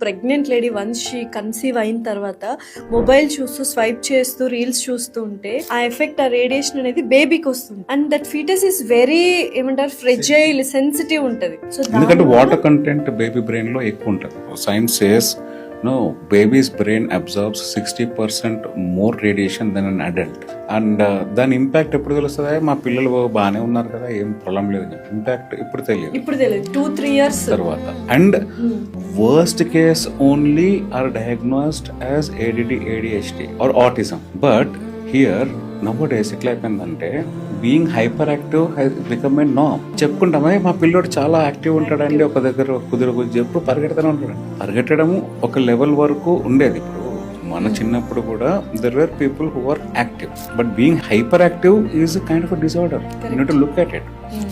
Pregnant lady once she conceive అయిన తర్వాత mobile చూస్తూ స్వైప్ చేస్తూ రీల్స్ చూస్తూ ఉంటే ఆ ఎఫెక్ట్, ఆ రేడియేషన్ అనేది బేబీకి వస్తుంది. And that foetus is very ఏమంటారు ఫ్రెజైల్, సెన్సిటివ్ ఉంటది. సో ఎందుకంటే వాటర్ కంటెంట్ బేబీ బ్రెయిన్ లో ఎక్కువ ఉంటుంది. Science says no, baby's brain absorbs 60% more radiation than an adult. And దాని ఇంపాక్ట్ ఎప్పుడు తెలుస్తుంది? మా పిల్లలు బాగానే ఉన్నారు కదా, ఏం ప్రాబ్లం లేదు, ఇంపాక్ట్ ఇప్పుడు తెలియదు 2-3 years తర్వాత. And worst case only are diagnosed as ADD, ADHD or autism. But here nowadays ఎట్లా అయిపోయిందంటే being hyper active has become a norm. చెప్పుకుంటామే మా పిల్లోడు చాలా యాక్టివ్ ఉంటాడండి, ఒక దగ్గర కుదురు ఎప్పుడు పరిగెడతానే ఉంటాడు. పరిగెట్టడం ఒక లెవెల్ వరకు ఉండేది. ఇప్పుడు మన చిన్నప్పుడు కూడా there were people who are active, but being hyper active is kind of disorder. You need to look at it.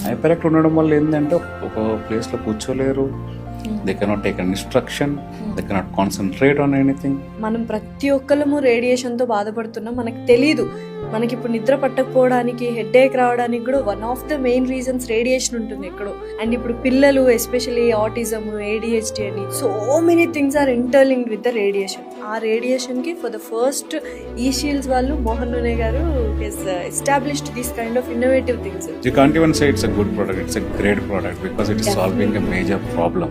Hyper active ఉండడం వల్ల ఏంటంటే ఒక ప్లేస్ లో కూర్చోలేరు, they cannot take an instruction, they cannot concentrate on anything. మనం ప్రతి ఒక్కళ్ళము radiation తో బాధపడుతున్నాం, మనకు తెలీదు. మనకి ఇప్పుడు నిద్ర పట్టకపోవడానికి, హెడేక్ రావడానికి కూడా one of the main reasons radiation ఉంటుంది ఎక్కడో. అండ్ ఇప్పుడు పిల్లలు ఎస్పెషల్లీ ఆటిజం, ADHD అని so many things are interlinked with the radiation. ఆ రేడియేషన్ కి ఫర్ ద ఫస్ట్ ఈ-షీల్డ్స్ వాళ్ళు, Mohan Nune garu established this kind of innovative things. You can't even say it's a good product, it's a great product because it is solving a major problem.